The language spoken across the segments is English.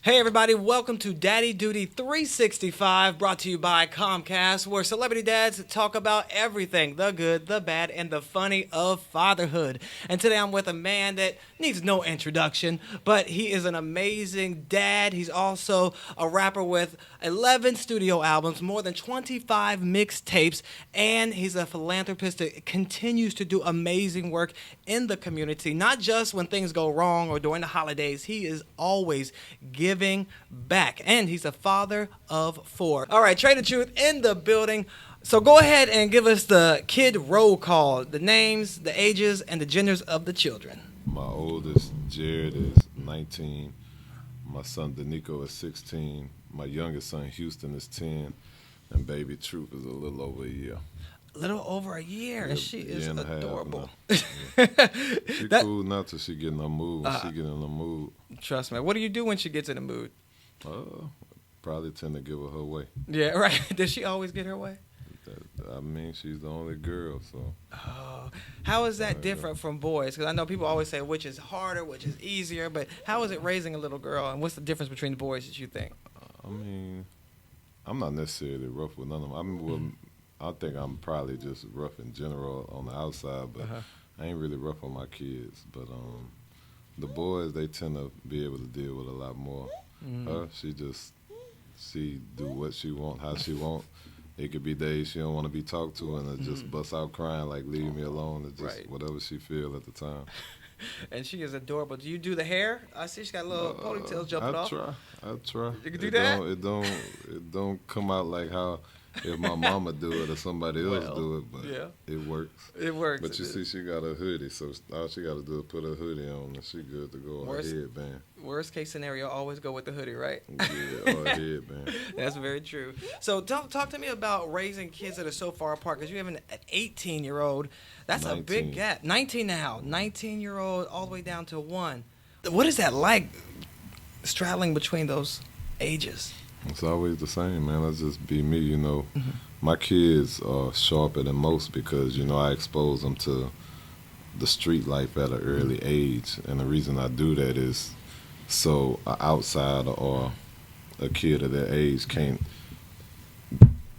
Hey everybody, welcome to Daddy Duty 365, brought to you by COMCAST, where celebrity dads talk about everything, the good, the bad, and the funny of fatherhood. And today I'm with a man that needs no introduction, but he is an amazing dad. He's also a rapper with 11 studio albums, more than 25 mixtapes, and he's a philanthropist that continues to do amazing work in the community, not just when things go wrong or during the holidays. He is always giving back, and he's a father of 4. All right, Trae the Truth in the building. So go ahead and give us the kid roll call, the names, the ages, and the genders of the children. My oldest, Jared, is 19. My son, Danico, is 16. My youngest son, Houston, is 10. And baby Truth is a little over a year. A little over a year, and she is adorable. She cool not till she get in the mood. When she get in the mood. Trust me. What do you do when she gets in the mood? Probably tend to give her way. Yeah, right. Does she always get her way? I mean, she's the only girl, so. Oh, how is that different from boys? Because I know people always say which is harder, which is easier, but how is it raising a little girl, and what's the difference between the boys that you think? I mean, I'm not necessarily rough with none of them. I mean, well, I think I'm probably just rough in general on the outside, but I ain't really rough on my kids. But the boys, they tend to be able to deal with a lot more. Her, she do what she want, how she want. It could be days she don't want to be talked to, and it just busts out crying like, leave me alone. It's just whatever she feel at the time. And she is adorable. Do you do the hair? I see she got a little ponytail jumping off. I try. You can do that? It don't come out like how if my mama do it or somebody else do it, but it works. It works. But you see, she got a hoodie, so all she got to do is put her hoodie on, and she good to go. Or a headband. Worst case scenario, always go with the hoodie, right? Yeah, or a headband. That's very true. So talk to me about raising kids that are so far apart, because you have an 18-year-old. That's 19. A big gap. 19 now. 19-year-old all the way down to 1. What is that like, straddling between those ages? It's always the same, man. Let's just be me, you know. My kids are sharper than most because, you know, I expose them to the street life at an early age. And the reason I do that is so an outsider or a kid of their age can't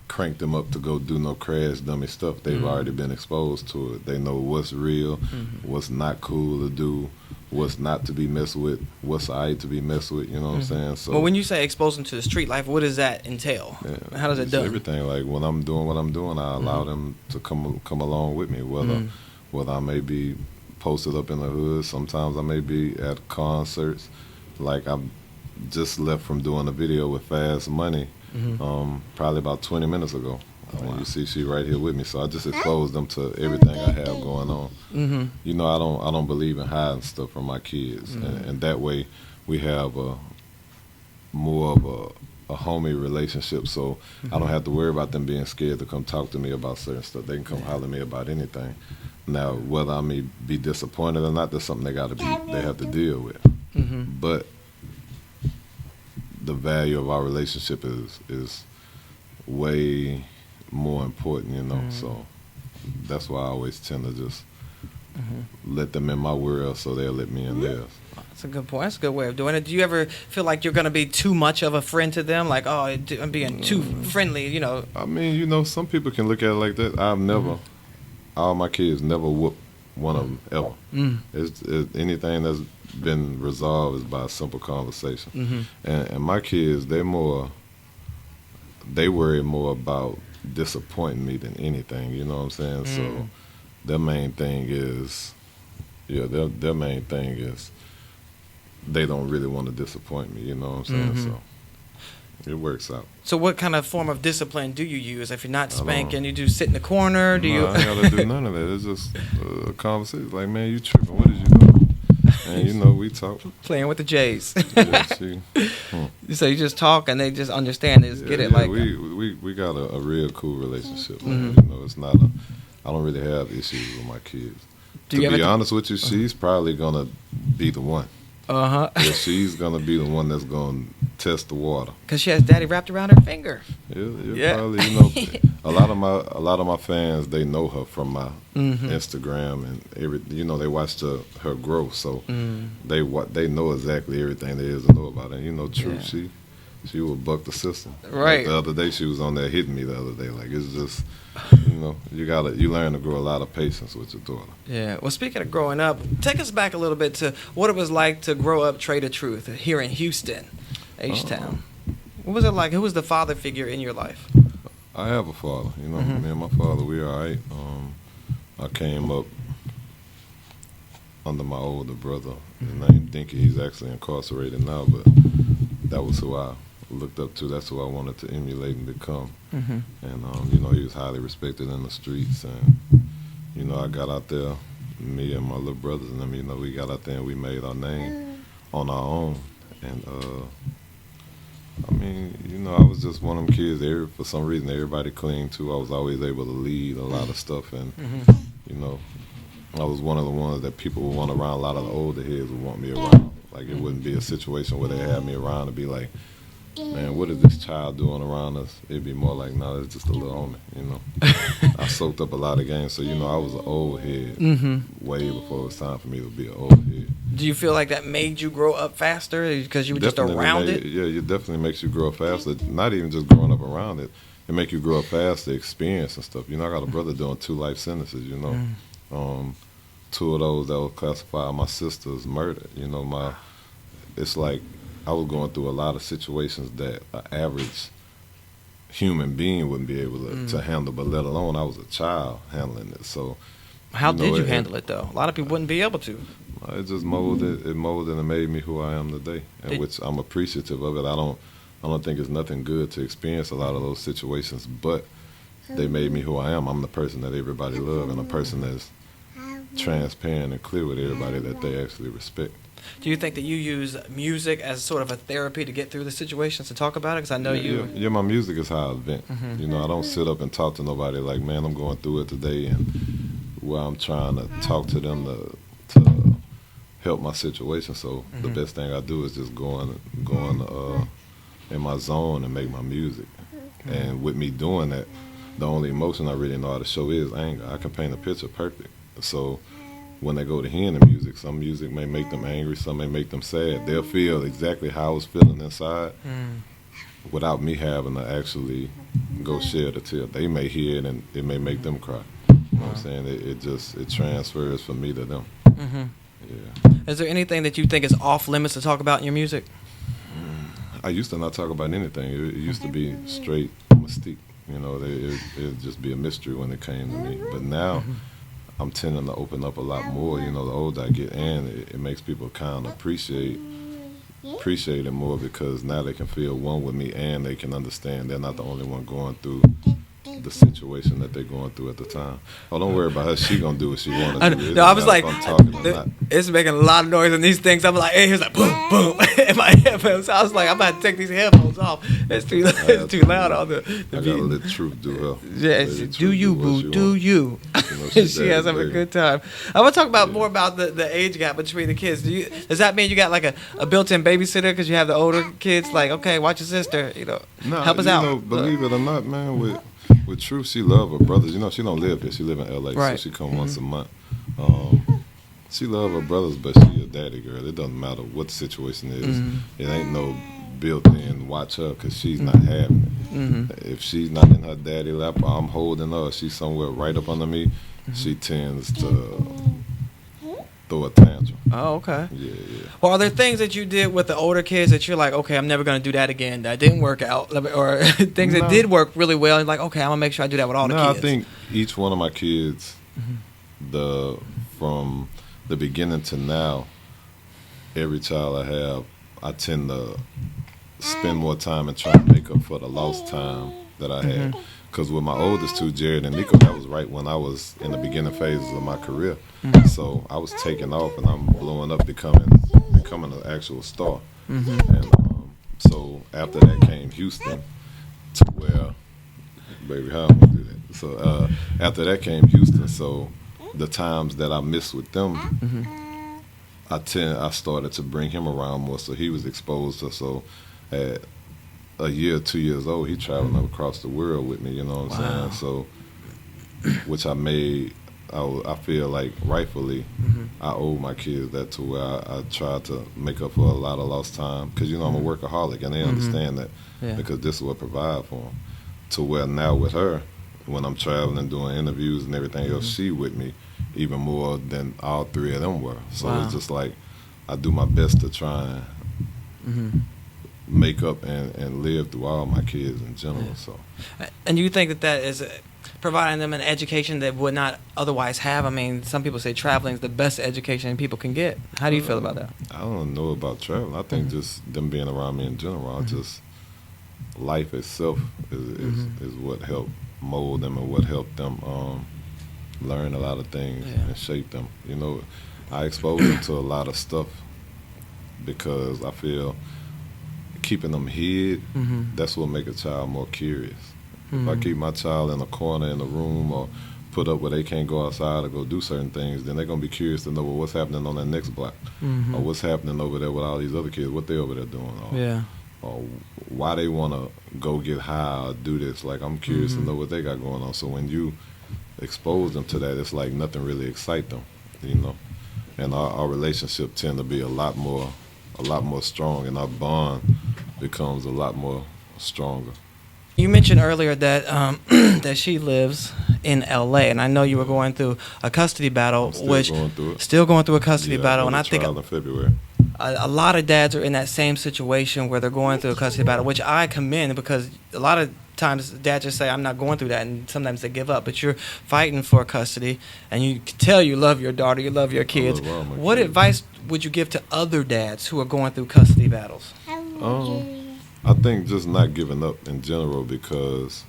crank them up to go do no crash dummy stuff. They've already been exposed to it. They know what's real, what's not cool to do, what's not to be messed with, what's all right to be messed with, you know what I'm saying? So, well, when you say expose them to the street life, what does that entail? Yeah, how does it done? Everything. Like when I'm doing what I'm doing, I allow them to come along with me, whether I may be posted up in the hood, sometimes I may be at concerts. Like I just left from doing a video with Fast Money probably about 20 minutes ago. You see, she right here with me, so I just exposed them to everything I have going on. You know, I don't believe in hiding stuff from my kids, and that way we have more of a homie relationship. So I don't have to worry about them being scared to come talk to me about certain stuff. They can come holler at me about anything. Now, whether I may be disappointed or not, that's something they have to deal with. But the value of our relationship is way more important, you know. So that's why I always tend to just let them in my world so they'll let me in theirs. That's a good point. That's a good way of doing it. Do you ever feel like you're going to be too much of a friend to them? Like, oh, I'm being too friendly, you know? I mean, you know, some people can look at it like that. I've never, all my kids never whooped one of them ever. It's anything that's been resolved is by a simple conversation. And my kids, they worry more about disappointing me than anything, you know what I'm saying? So their main thing is they don't really want to disappoint me, you know what I'm saying? So it works out. So what kind of form of discipline do you use? If you're not spanking, you do sit in the corner? I ain't got to do none of that. It's just a conversation. Like, man, you tripping. What did you do? And, you know, we talk. Playing with the J's. Yeah, So you just talk and they just understand it, get it like we got a real cool relationship. Man. You know, it's not I don't really have issues with my kids. To be honest with you, she's probably going to be the one. Yeah, she's going to be the one that's going to test the water. Because she has daddy wrapped around her finger. Yeah. Probably, a lot of my fans, they know her from my Instagram and they watched her grow, so they know exactly everything there is to know about her. And Truth, she will buck the system. Right. Like the other day, she was on there hitting me the other day. Like, it's just, you learn to grow a lot of patience with your daughter. Yeah. Well, speaking of growing up, take us back a little bit to what it was like to grow up Trae the Truth here in Houston, H-Town. What was it like? Who was the father figure in your life? I have a father. Me and my father, we all right. I came up under my older brother. His name Dinky. He's actually incarcerated now, but that was who I looked up to. That's who I wanted to emulate and become. And he was highly respected in the streets. And I got out there, me and my little brothers and them. We got out there and we made our name on our own. And I was just one of them kids. For some reason, everybody clinged to. I was always able to lead a lot of stuff, and I was one of the ones that people would want around. A lot of the older heads would want me around. Like, it wouldn't be a situation where they had me around to be like, man, what is this child doing around us? It'd be more like, no, it's just a little homie. I soaked up a lot of games, so I was an old head way before it was time for me to be an old head. Do you feel like that made you grow up faster because you were just around it? Yeah, it definitely makes you grow up faster. Not even just growing up around it. It makes you grow up faster, experience and stuff. I got a brother doing 2 life sentences, 2 of those that were classified my sister's murder. It's like I was going through a lot of situations that an average human being wouldn't be able to handle, but let alone I was a child handling it. So how did you handle it, though? A lot of people wouldn't be able to. It just molded and made me who I am today, and which I'm appreciative of it. I don't think it's nothing good to experience a lot of those situations, but they made me who I am. I'm the person that everybody loves, and a person that's transparent and clear with everybody that they actually respect. Do you think that you use music as sort of a therapy to get through the situations, to talk about it? Because I know you... Yeah, my music is how I vent. I don't sit up and talk to nobody like, man, I'm going through it today, and where I'm trying to talk to them to help my situation. So the best thing I do is just go in my zone and make my music. And with me doing that, the only emotion I really know how to show is anger. I can paint a picture perfect. So when they go to hearing the music, some music may make them angry, some may make them sad. They'll feel exactly how I was feeling inside without me having to actually go shed a tear. They may hear it and it may make them cry. You know what I'm saying? It transfers from me to them. Yeah. Is there anything that you think is off limits to talk about in your music? I used to not talk about anything. It used to be straight mystique. It'd just be a mystery when it came to me. But now I'm tending to open up a lot more. The older I get, and it makes people kind of appreciate it more, because now they can feel one with me and they can understand they're not the only one going through the situation that they're going through at the time. Oh, don't worry about her. She gonna do what she want to do. No, I was like, it's making a lot of noise in these things. I'm like, hey, here's like boom, boom in my headphones. So I was like, I'm about to take these headphones off. It's too loud on the I gotta let Truth do her. Yeah, do you, boo? Do you? She has having a good time. I want to talk more about the age gap between the kids. Does that mean you got like a built-in babysitter because you have the older kids? Like, okay, watch your sister. Help us out. Believe it or not, man, with Truth, she love her brothers. She don't live here. She live in L.A., right. So she come once a month. She love her brothers, but she a daddy girl. It doesn't matter what the situation is. It ain't no built-in watch her, because she's not having it. If she's not in her daddy lap, I'm holding her. She's somewhere right up under me. She tends to throw a tantrum. Oh, okay. Yeah. Well, are there things that you did with the older kids that you're like, okay, I'm never going to do that again, that didn't work out? Or things that did work really well, and like, okay, I'm going to make sure I do that with all the kids? I think each one of my kids, from the beginning to now, every child I have, I tend to spend more time and try to make up for the lost time that I had. Because with my oldest 2, Jared and Nico, that was right when I was in the beginning phases of my career. So I was taking off and I'm blowing up, becoming an actual star. And so after that came Houston, to where, baby, how am I gonna do that? So after that came Houston. So the times that I missed with them, I started to bring him around more, so he was exposed to. So at a year, 2 years old, he traveling across the world with me. You know what I'm saying? So, which I made. I feel like rightfully, I owe my kids that to where I try to make up for a lot of lost time. Because, you know, I'm a workaholic, and they understand that because this is what provide for them. To where now with her, when I'm traveling, doing interviews and everything else, she with me even more than all three of them were. So it's just like I do my best to try and make up and live through all my kids in general. So, and you think that is providing them an education that would not otherwise have? I mean, some people say traveling is the best education people can get. How do you feel about that? I don't know about traveling. I think just them being around me in general, just life itself is what helped mold them and what helped them learn a lot of things and shape them. You know, I expose them to a lot of stuff because I feel keeping them hid, that's what make a child more curious. If I keep my child in a corner in a room or put up where they can't go outside or go do certain things, then they're going to be curious to know what's happening on that next block or what's happening over there with all these other kids, what they over there doing, or why they want to go get high or do this. Like, I'm curious to know what they got going on. So when you expose them to that, it's like nothing really excites them, you know. And our relationship tend to be a lot more strong, and our bond becomes a lot more stronger. You mentioned earlier that that she lives in L.A., and I know you were going through a custody battle. Still going through a custody battle, and I think in February. A lot of dads are in that same situation where they're going through a custody battle, which I commend, because a lot of times dads just say, I'm not going through that, and sometimes they give up. But you're fighting for custody, and you can tell you love your daughter, you love your kids. What advice would you give to other dads who are going through custody battles? I think just not giving up in general, because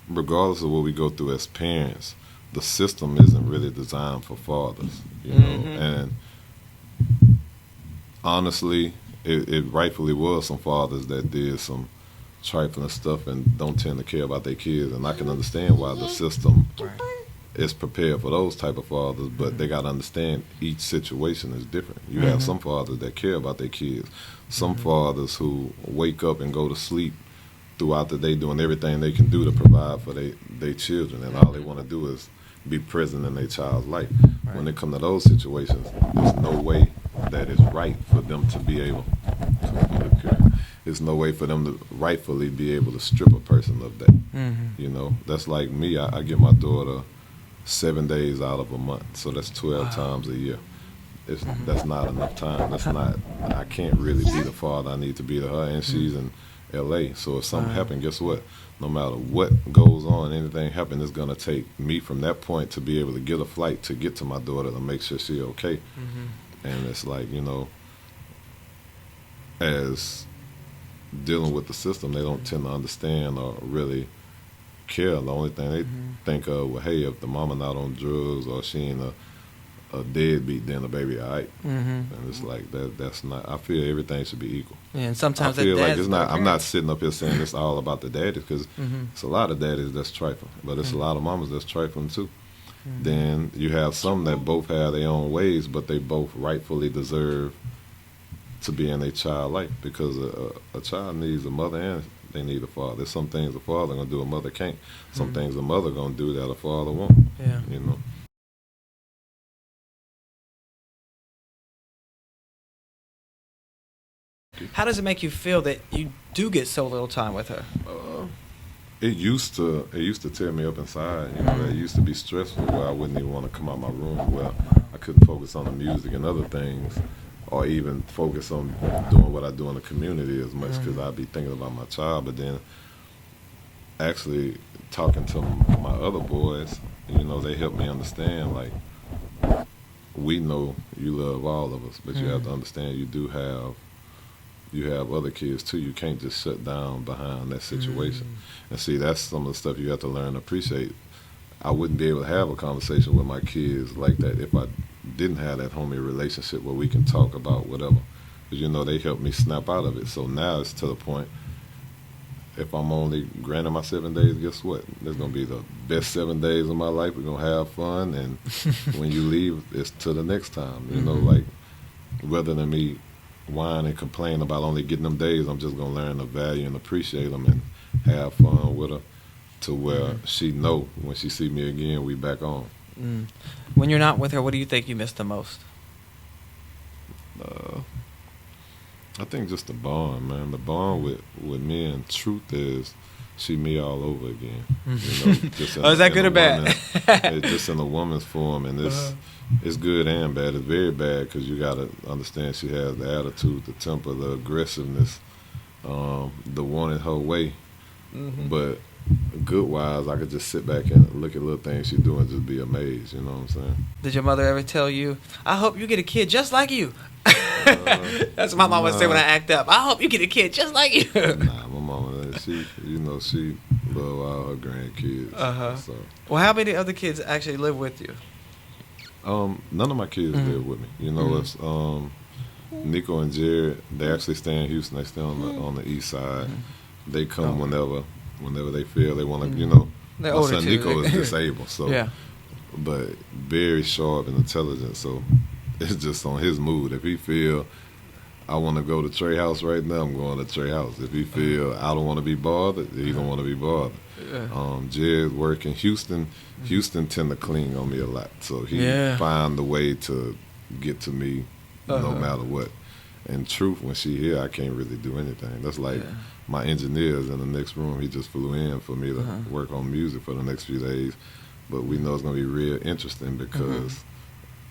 regardless of what we go through as parents, the system isn't really designed for fathers, you know. And honestly, it rightfully was some fathers that did some trifling stuff and don't tend to care about their kids, and I can understand why the system is prepared for those type of fathers, but they got to understand each situation is different. You have some fathers that care about their kids, some fathers who wake up and go to sleep throughout the day doing everything they can do to provide for their children, and all they want to do is be present in their child's life. When it comes to those situations, there's no way that it's right for them to be able to, there's no way for them to rightfully be able to strip a person of that. You know, that's like me. I get my daughter 7 days out of a month, so that's 12 times a year. That's not enough time. That's not. I can't really be the father I need to be to her, and she's in L.A. So if something happens, guess what? No matter what goes on, anything happen, it's gonna take me from that point to be able to get a flight to get to my daughter to make sure she's okay. And it's like, you know, as dealing with the system, they don't tend to understand or really care. The only thing they think of, well, hey, if the mama not on drugs or she ain't a deadbeat, then the baby all right. And it's like that's not. I feel everything should be equal. Yeah, and sometimes I feel like it's not. I'm not sitting up here saying it's all about the daddies, because it's a lot of daddies that's trifling, but it's a lot of mamas that's trifling too. Then you have some that both have their own ways, but they both rightfully deserve to be in their child life, because a child needs a mother and they need a father. There's some things a father gonna do a mother can't. Some things a mother gonna do that a father won't. You know. How does it make you feel that you do get so little time with her? It used to tear me up inside. You know, it used to be stressful where I wouldn't even want to come out my room. Where I couldn't focus on the music and other things, or even focus on doing what I do in the community as much, because I'd be thinking about my child. But then, actually talking to my other boys, you know, they helped me understand, like, we know you love all of us, but you have to understand you have other kids too. You can't just shut down behind that situation. And see, that's some of the stuff you have to learn to appreciate. I wouldn't be able to have a conversation with my kids like that if I didn't have that homie relationship where we can talk about whatever. Because, you know, they helped me snap out of it. So now it's to the point, if I'm only granted my 7 days, guess what? There's going to be the best 7 days of my life. We're going to have fun. And when you leave, it's to the next time. You know, like, rather than me whine and complain about only getting them days. I'm just gonna learn to value and appreciate them and have fun with her, to where she know when she see me again, we back on. When you're not with her, what do you think you miss the most? I think just the bond, man. The bond with me and Truth is she me all over again. You know, just Is that good or bad? It's just in a woman's form, and it's good and bad. It's very bad because you gotta understand she has the attitude, the temper, the aggressiveness, the wanting her way. But good wise, I could just sit back and look at little things she do and just be amazed. You know what I'm saying? Did your mother ever tell you, "I hope you get a kid just like you"? That's what my mom would say when I act up. "I hope you get a kid just like you." Nah, my mama, she love all her grandkids. So. Well, how many other kids actually live with you? None of my kids live with me. You know, it's Nico and Jared. They actually stay in Houston. They stay on the east side. They come whenever they feel they want to. You know, They're my older son too. Nico is disabled, so but very sharp and intelligent. So it's just on his mood. If he feel I want to go to Trae house right now, I'm going to Trae house. If he feel I don't want to be bothered, he don't want to be bothered. Jared work in Houston. Houston tend to cling on me a lot, so he find a way to get to me no matter what. And Truth, when she here, I can't really do anything. That's like my engineer's in the next room. He just flew in for me to work on music for the next few days. But we know it's going to be real interesting because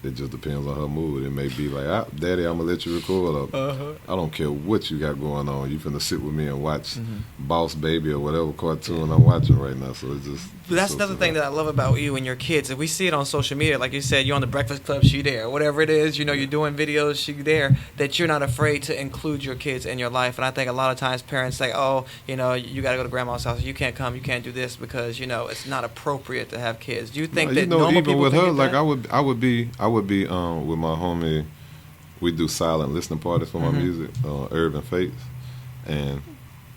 it just depends on her mood. It may be like, Daddy, I'm going to let you record. I don't care what you got going on. You finna sit with me and watch Boss Baby or whatever cartoon I'm watching right now. So it's just... But that's another thing that I love about you and your kids. If we see it on social media, like you said, you're on the Breakfast Club, she there. Whatever it is, you know, you're doing videos, she there. That you're not afraid to include your kids in your life. And I think a lot of times parents say, oh, you know, you got to go to grandma's house. You can't come. You can't do this because, you know, it's not appropriate to have kids. Do you think that normal even people with think her, like that? I would be with my homie. We do silent listening parties for my music, Urban Fates, and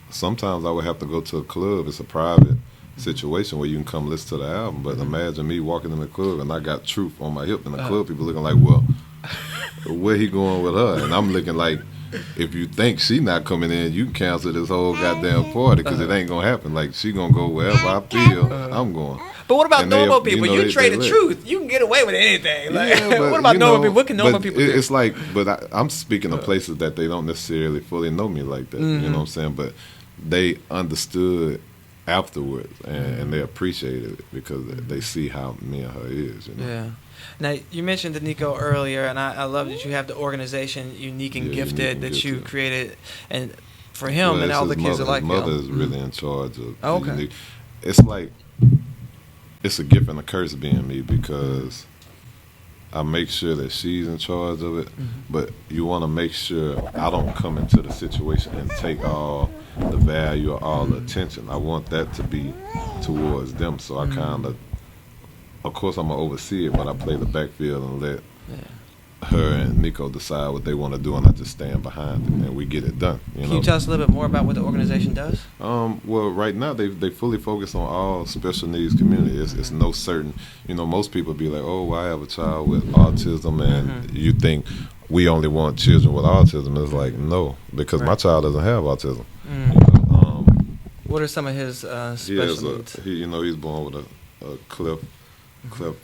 sometimes I would have to go to a club. It's a private situation where you can come listen to the album. But imagine me walking in the club and I got Truth on my hip in the club. People looking like, well, where he going with her? And I'm looking like, if you think she not coming in, you can cancel this whole goddamn party because it ain't gonna happen. Like she gonna go wherever I feel I'm going. But what about And normal people? you know, You trade the lit. truth. You can get away with anything. Like, But, what about normal know, people? What can normal but people do? It's like, but I'm speaking of places that they don't necessarily fully know me like that. You know what I'm saying? But they understood afterwards, and they appreciated it because they see how me and her is. You know? Yeah. Now, you mentioned the Nico earlier, and I love that you have the organization Unique and Gifted that you created, and for him and all the kids are like his mother him. is really in charge of Okay. Unique. It's like it's a gift and a curse being me because I make sure that she's in charge of it, but you want to make sure I don't come into the situation and take all the value or all the attention. I want that to be towards them, so I kind of course I'm going to oversee it, but I play the backfield and let her and Nico decide what they want to do, and I just stand behind it, and we get it done. Can you tell us a little bit more about what the organization does? Well, right now they fully focus on all special needs community. It's no certain, most people be like, oh, well, I have a child with autism, and you think we only want children with autism. It's like, no, because my child doesn't have autism. What are some of his special needs? He's born with a cleft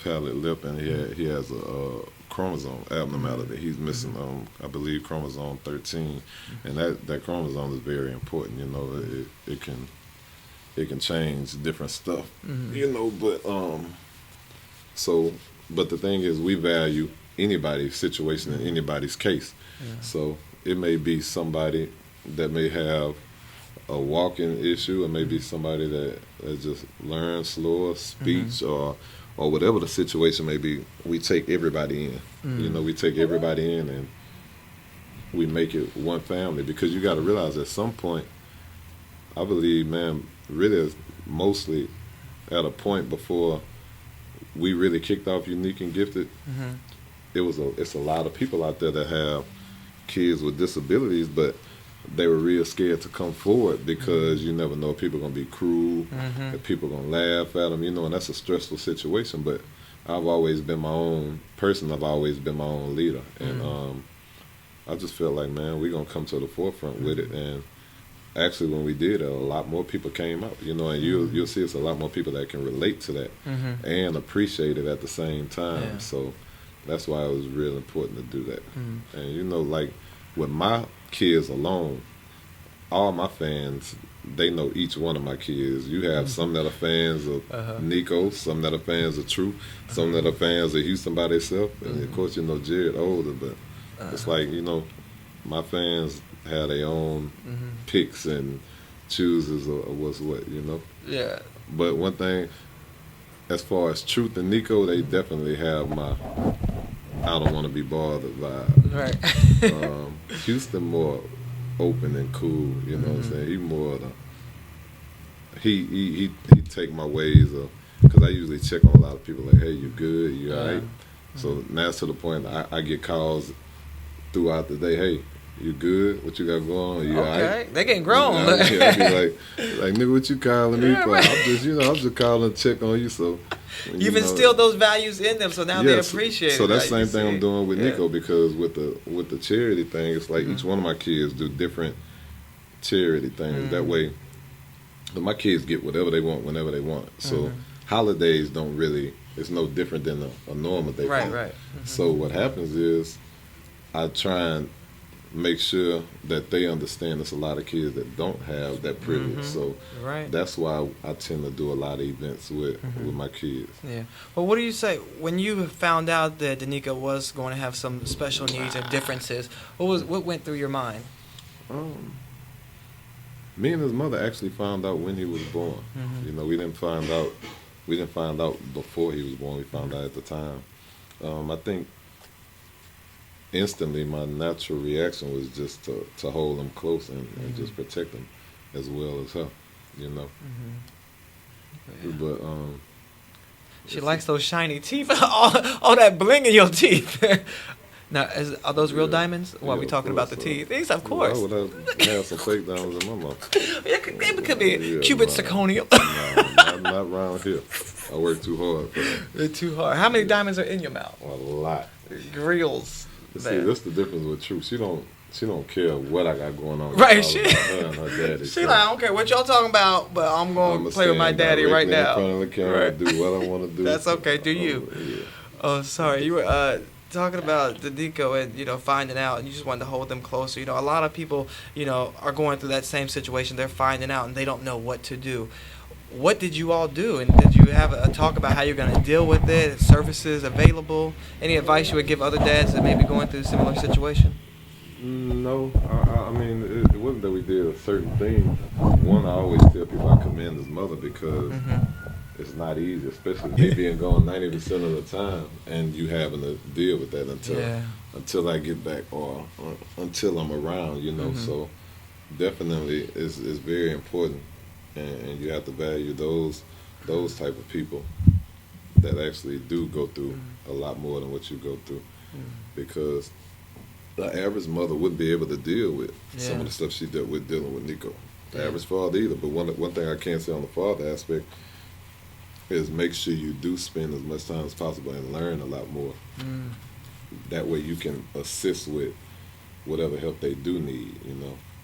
palate lip, and he has a chromosome abnormality. He's missing, I believe, chromosome 13, and that chromosome is very important. It can change different stuff. But the thing is, we value anybody's situation in anybody's case. So it may be somebody that may have a walking issue, or maybe somebody that just learns slower speech, or whatever the situation may be. We take everybody in. We take everybody in, and we make it one family, because you got to realize at some point, I believe, man, really is mostly at a point before we really kicked off Unique and Gifted. It's a lot of people out there that have kids with disabilities, but they were real scared to come forward because you never know if people are going to be cruel, if people are going to laugh at them, and that's a stressful situation. But I've always been my own person. I've always been my own leader. And I just felt like, man, we're gonna come to the forefront with it. And actually, when we did, a lot more people came out. And you'll see it's a lot more people that can relate to that and appreciate it at the same time. Yeah. So that's why it was real important to do that. And like with my kids alone, all my fans, they know each one of my kids. You have some that are fans of Nico, some that are fans of True, some that are fans of Houston by themselves, and of course Jared older. But it's like my fans have their own picks and chooses of what's what. Yeah. But one thing, as far as Truth and Nico, they definitely have my I don't want to be bothered vibe. Right. Houston more open and cool, what I'm saying? He more he take my ways of, because I usually check on a lot of people like, hey, you good, you alright? So now it's to the point I get calls throughout the day, hey, you good? What you got going on? You alright? They getting grown. I be like, nigga, what you calling me for? I'm just calling to check on you. So you've instilled those values in them, so now they appreciate it. So that's the same thing I'm doing with Nico, because with the charity thing, it's like each one of my kids do different charity things. That way, my kids get whatever they want whenever they want. So holidays don't really, it's no different than a normal day. Right. So what happens is I try and make sure that they understand there's a lot of kids that don't have that privilege. So that's why I tend to do a lot of events with my kids. Yeah. Well, what do you say when you found out that Danica was going to have some special needs and differences? What went through your mind? Me and his mother actually found out when he was born. We didn't find out before he was born. We found out at the time. I think instantly my natural reaction was just to hold him close and just protect him as well as her, But she likes those shiny teeth, all that bling in your teeth. Now, are those real diamonds? While we talking about the teeth? These, of course. I would have some fake diamonds in my mouth. It could be cubic zirconium. Not around here. I work too hard for that. They're too hard. How many diamonds are in your mouth? A lot. Grills. See, that's the difference with Truth. She don't care what I got going on. Right. Her and her daddy. She like, I don't care what y'all talking about, but I'm going to play with my daddy right now. In front of the camera, do what I want to do. That's okay. Do you? Yeah. Oh, sorry. You were talking about Danica and finding out, and you just wanted to hold them closer. A lot of people are going through that same situation. They're finding out and they don't know what to do. What did you all do, and did you have a talk about how you're going to deal with it? Services available? Any advice you would give other dads that may be going through a similar situation? No, I mean it wasn't that we did a certain thing. One, I always tell people I commend his mother, because it's not easy, especially me being gone 90% of the time, and you having to deal with that until I get back or until I'm around, So definitely it's very important, and you have to value those type of people that actually do go through a lot more than what you go through, because the average mother wouldn't be able to deal with some of the stuff she dealt with dealing with Nico. The average father either. But one thing I can say on the father aspect is make sure you do spend as much time as possible and learn a lot more. That way you can assist with whatever help they do need,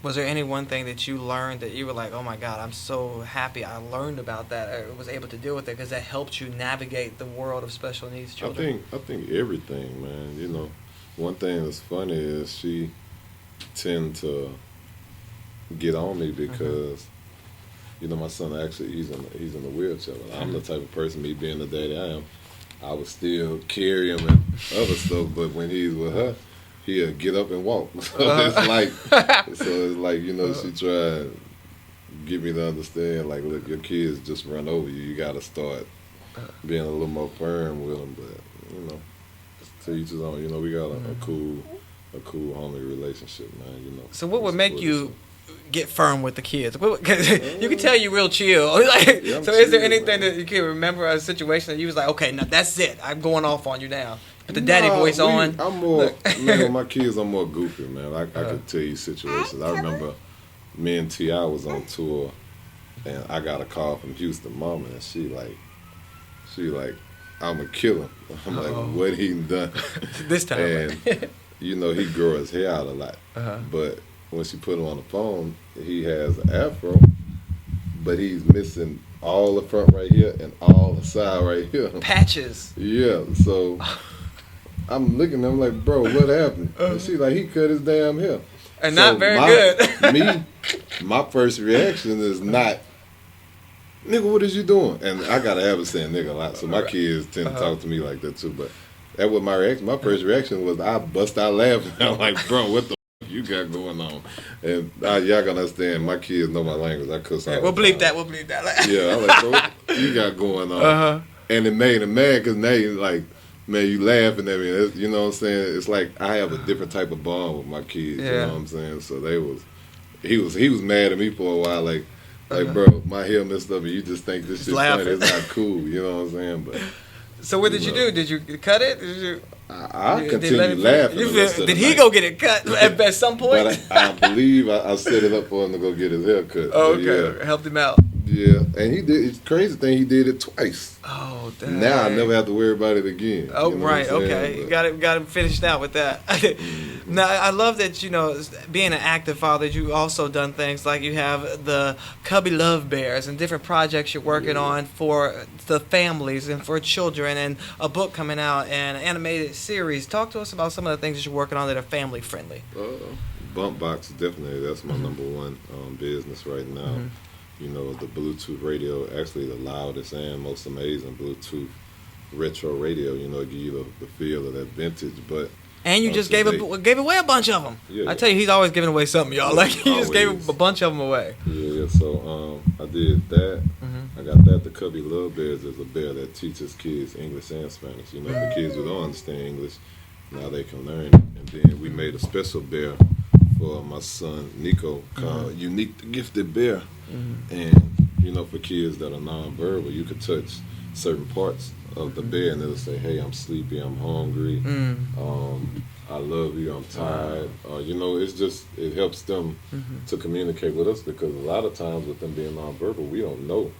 Was there any one thing that you learned that you were like, oh my God, I'm so happy I learned about that, or was able to deal with it, because that helped you navigate the world of special needs children? I think everything, man. One thing that's funny is she tend to get on me because, my son actually he's in the wheelchair. I'm the type of person, me being the daddy I am, I would still carry him and other stuff, but when he's with her, he'll get up and walk. So it's like, she tried to get me to understand, like, look, your kids just run over you. You got to start being a little more firm with them. But, to each his own. We got a cool homie relationship, man. So what would make you get firm with the kids? You can tell you real chill. So is there anything that you can remember, a situation that you was like, okay, now that's it, I'm going off on you now? Put the daddy voice on. I'm more, man, my kids, I'm more goofy, man. I could tell you situations. I remember me and T.I. was on tour, and I got a call from Houston mama, and she like, I'm going to kill him. I'm like, what he done? This time. you know, he grow his hair out a lot. But when she put him on the phone, he has an afro, but he's missing all the front right here and all the side right here. Patches. Yeah, so I'm looking at him like, bro, what happened? And she's like, he cut his damn hair. And so not very good. My first reaction is not, nigga, what is you doing? And I got a habit of saying nigga a lot, so my kids tend to talk to me like that too. But that was my reaction. My first reaction was I bust out laughing. I'm like, bro, what the you got going on? And y'all gonna understand, my kids know my language. I cuss out. We'll bleep that. Yeah, I'm like, bro, what you got going on? And it made him mad because now you like, man, you laughing at me. You know what I'm saying? It's like I have a different type of bond with my kids. You know what I'm saying? So he was mad at me for a while, like, bro, my hair messed up and you just think this shit's funny. It's not cool. You know what I'm saying? But so what did you do? Did you cut it? Did you? I continued laughing. Did he go get it cut at some point? But I believe I set it up for him to go get his hair cut. Oh, okay. Helped him out. Yeah, and he did. It's crazy thing. He did it twice. Oh, damn. Now I never have to worry about it again. Oh, you know right. Okay. But got him finished out with that. Now I love that being an active father, you also done things like you have the Cubby Love Bears and different projects you're working on for the families and for children, and a book coming out and an animated series. Talk to us about some of the things that you're working on that are family friendly. Bump Box, definitely. That's my number one business right now. You know, the Bluetooth radio, actually the loudest and most amazing Bluetooth retro radio. You know, give you the feel of that vintage. But and you just gave away a bunch of them. Yeah, I tell you, he's always giving away something, y'all. Like he just gave a bunch of them away. Yeah. So I did that. I got that. The Cubby Love Bears is a bear that teaches kids English and Spanish. You know, for kids who don't understand English, now they can learn it. And then we made a special bear for my son Nico called Unique the Gifted Bear. And you know, for kids that are nonverbal, you could touch certain parts of the bear and it'll say, hey, I'm sleepy, I'm hungry, I love you, I'm tired. You know, it helps them to communicate with us, because a lot of times with them being nonverbal, we don't know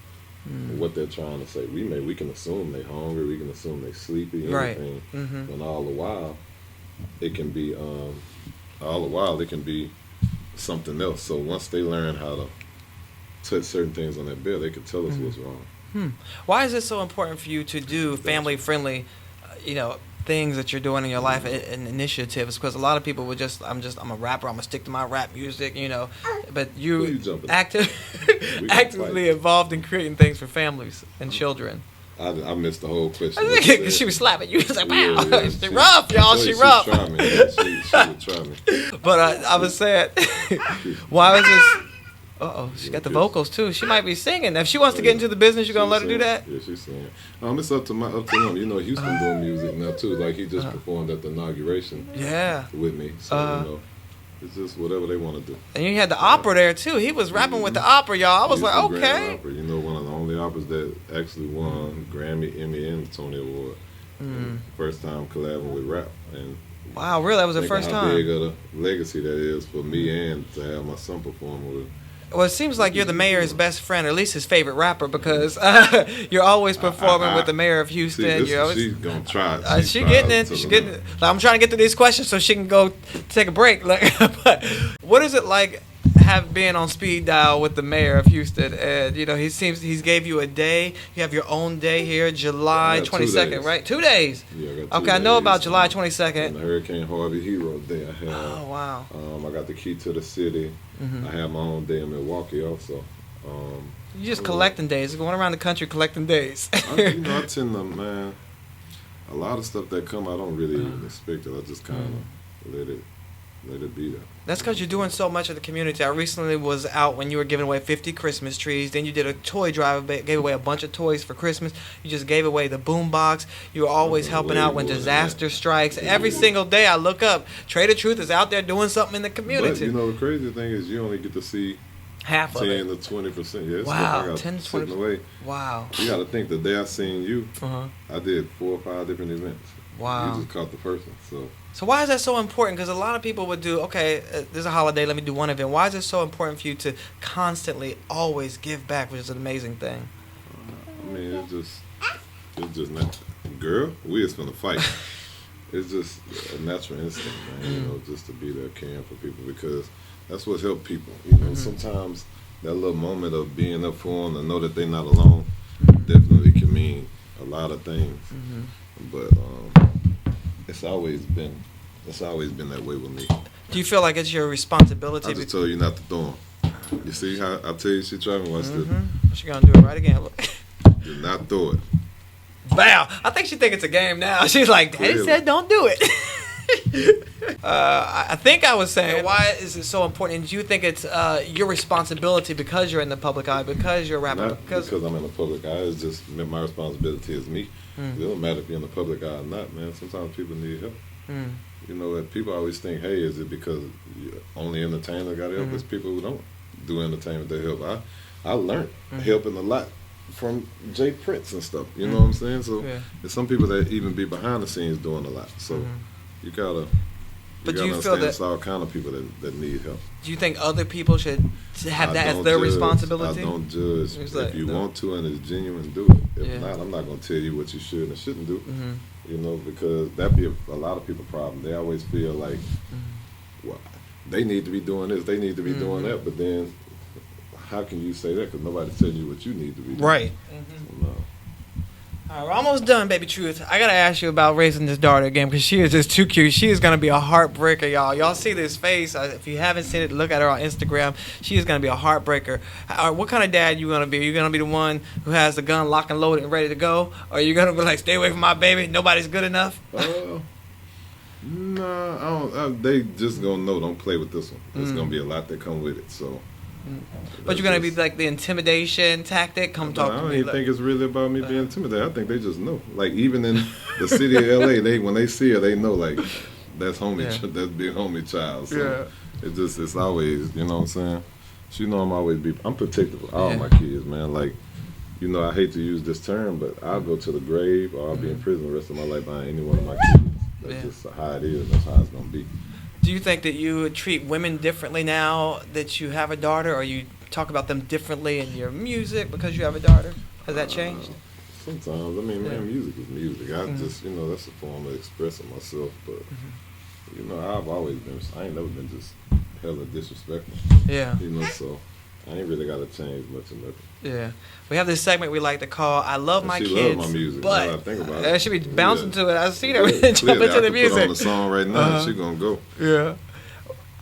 what they're trying to say. We can assume they're hungry, we can assume they're sleepy, anything. But all the while it can be something else. So once they learn how to touch certain things on that bear, they could tell us what's wrong. Why is it so important for you to do family friendly, things that you're doing in your life and initiatives? Because a lot of people would I'm a rapper, I'm gonna stick to my rap music, but you actively involved in creating things for families and children. I missed the whole question. Because she was slapping you. She was like, wow, she rough, y'all. She rough. She would try me. But I was saying, why is this? She got the vocals too. She might be singing. If she wants to get into the business, you're gonna let her do that? Yeah, she's singing. It's up to him. You know, Houston doing music now too. Like he just performed at the inauguration. With me. So it's just whatever they want to do. And you had the opera there too. He was rapping with the opera, y'all. I was like, okay. Opera. You know, one of the only operas that actually won Grammy, Emmy, and Tony Award. First time collabing with rap. And wow, really? That was the first time? How big of a legacy that is for me and to have my son perform with it. Well, it seems like you're the mayor's best friend, or at least his favorite rapper, because you're always performing with the mayor of Houston. She's gonna try. She's getting it. She's getting it. Like, I'm trying to get to these questions so she can go take a break. Like, but what is it like being on speed dial with the mayor of Houston? And he's gave you a day. You have your own day here, July 22nd, right? 2 days. Yeah, I got 2 okay, I know about July 22nd. And the Hurricane Harvey Hero Day I had. Oh wow. I got the key to the city. I have my own day in Milwaukee also. You just collecting days, going around the country collecting days. I tend to, man, a lot of stuff that come, I don't really even expect it. I just kind of let it be there. That's because you're doing so much of the community. I recently was out when you were giving away 50 Christmas trees. Then you did a toy drive, gave away a bunch of toys for Christmas. You just gave away the boom box. You were always helping out when disaster strikes. Every single day I look up, Trae the Truth is out there doing something in the community. But the crazy thing is you only get to see half of it. 10 to 20%. Yeah, wow, 10 to 20%. Away. Wow. You got to think the day I seen you, I did 4 or 5 different events. Wow. You just caught the person. So why is that so important? Because a lot of people would do, there's a holiday, let me do one event. Why is it so important for you to constantly always give back, which is an amazing thing? It's just not. Girl, we just finna fight. it's just a natural instinct, man. You know, just to be there caring for people because that's what helped people. You know, sometimes that little moment of being up for them and know that they're not alone definitely can mean a lot of things. But it's always been that way with me. Do you feel like it's your responsibility? I just told you not to throw them. You see how I tell you she tried me? Watch this. She gonna do it right again. Look. Do not throw it. Wow. I think she think it's a game now. She's like, Daddy said don't do it. I think I was saying, why is it so important? And do you think it's your responsibility because you're in the public eye, because you're a rapper? Not because I'm in the public eye. It's just my responsibility is me. It don't matter if you're in the public eye or not, man. Sometimes people need help. You know, people always think, hey, is it because only entertainers got help? There's people who don't do entertainment that help. I learned helping a lot from Jay Prince and stuff. You know what I'm saying? So there's some people that even be behind the scenes doing a lot. So you gotta. But do you you gotta feel understand that it's all kind of people that need help. Do you think other people should have that as their responsibility? I don't judge. It's If like, you no. want to and it's genuine, do it. If not, I'm not gonna tell you what you should and shouldn't do. You know, because that be a lot of people's problem. They always feel like, well, they need to be doing this, they need to be doing that, but then how can you say that? Because nobody's telling you what you need to be doing. Right. So, no. All right, we're almost done, baby truth. I gotta ask you about raising this daughter again because she is just too cute. She is gonna be a heartbreaker, y'all. Y'all see this face? If you haven't seen it, look at her on Instagram. She is gonna be a heartbreaker. What kind of dad you gonna be? Are you gonna be the one who has the gun locked and loaded and ready to go, or are you gonna be like, stay away from my baby? Nobody's good enough. No, I don't. They just gonna know. Don't play with this one. There's gonna be a lot that come with it. So. But you're gonna be like the intimidation tactic. Come talk to me. I don't even think it's really about me being intimidated. I think they just know. Like even in the city of LA, when they see her, they know like that's homie, that's big homie child. So it's always, you know what I'm saying. She know I'm protective of all my kids, man. Like, you know, I hate to use this term, but I'll go to the grave or I'll be in prison the rest of my life behind any one of my kids. That's just how it is. That's how it's gonna be. Do you think that you would treat women differently now that you have a daughter, or you talk about them differently in your music because you have a daughter? Has that changed? Sometimes. I mean, man, music is music. I just, you know, that's a form of expressing myself. But, you know, I ain't never been just hella disrespectful. Yeah. You know, so I ain't really got to change much of nothing. Yeah. We have this segment we like to call I Love My Kids. She loves my music. But now that I think about it. She be bouncing to it. I see her jump into the music. Put on the song right now, she gonna go. Yeah.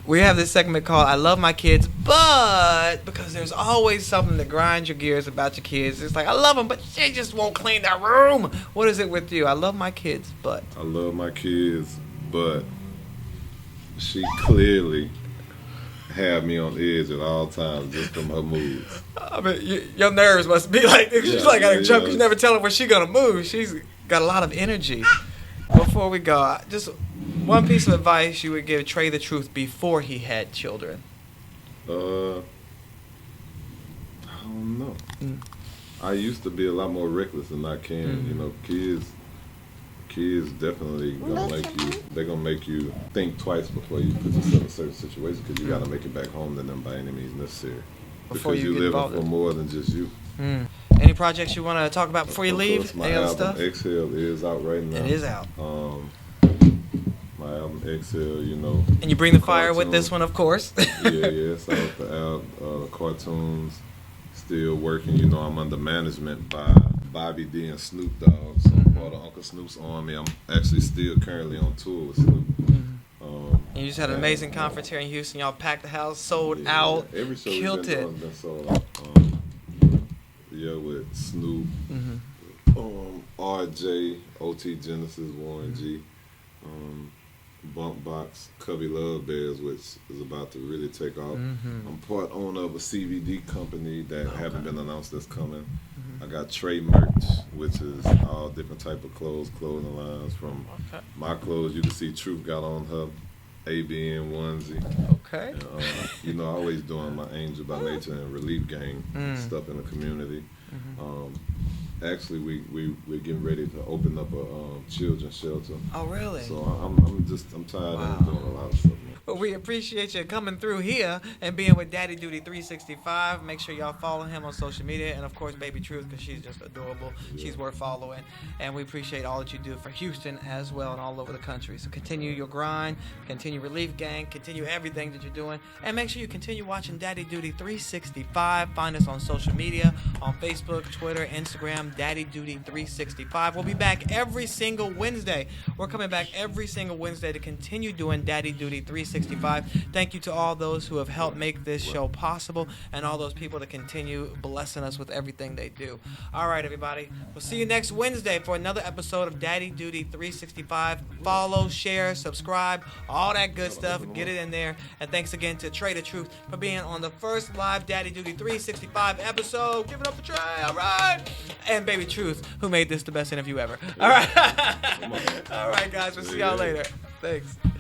We have this segment called I Love My Kids, but because there's always something that grinds your gears about your kids. It's like, I love them, but she just won't clean that room. What is it with you? I love my kids, but. I love my kids, but she clearly have me on edge at all times just from her moves. I mean, your nerves must be like, she's like got to jump. You never tell her when she's going to move. She's got a lot of energy. Before we go, just one piece of advice you would give Trae the truth before he had children. I don't know. I used to be a lot more reckless than I can. You know, kids definitely gonna make you think twice before you put yourself in certain situations because you gotta make it back home to them by any means necessary. Because you living for more than just you. Any projects you want to talk about before you leave? My album Exhale is out right now. It is out. My album Exhale, you know. And you bring the fire with this one, of course. It's out the cartoons. Still working, you know. I'm under management by Bobby D and Snoop Dogg. So part of Uncle Snoop's on me. I'm actually still currently on tour with Snoop. And you just had an amazing conference here in Houston. Y'all packed the house, sold out, every show killed it. Been sold out. With Snoop, RJ, OT Genesis, Warren G, Bump Box, Cubby Love Bears, which is about to really take off. I'm part owner of a CBD company that haven't been announced that's coming. I got Trae merch, which is all different type of clothing lines. From my clothes, you can see Truth got on her ABN onesie. Okay. And, you know, always doing my Angel by Nature and Relief Gang stuff in the community. Actually, we're getting ready to open up a children's shelter. Oh, really? So I'm tired of doing a lot of stuff, man. Well, we appreciate you coming through here and being with Daddy Duty 365. Make sure y'all follow him on social media, and of course, Baby Truth, because she's just adorable. She's worth following, and we appreciate all that you do for Houston as well and all over the country. So continue your grind, continue Relief Gang, continue everything that you're doing, and make sure you continue watching Daddy Duty 365. Find us on social media, on Facebook, Twitter, Instagram, Daddy Duty 365. We'll be back every single Wednesday. We're coming back every single Wednesday to continue doing Daddy Duty 365. Thank you to all those who have helped make this show possible and all those people that continue blessing us with everything they do. All right, everybody. We'll see you next Wednesday for another episode of Daddy Duty 365. Follow, share, subscribe, all that good stuff. Get it in there. And thanks again to Trae the Truth for being on the first live Daddy Duty 365 episode. Give it up for Trae. All right. And Baby Truth, who made this the best interview ever. All right. All right, guys. We'll see y'all later. Thanks.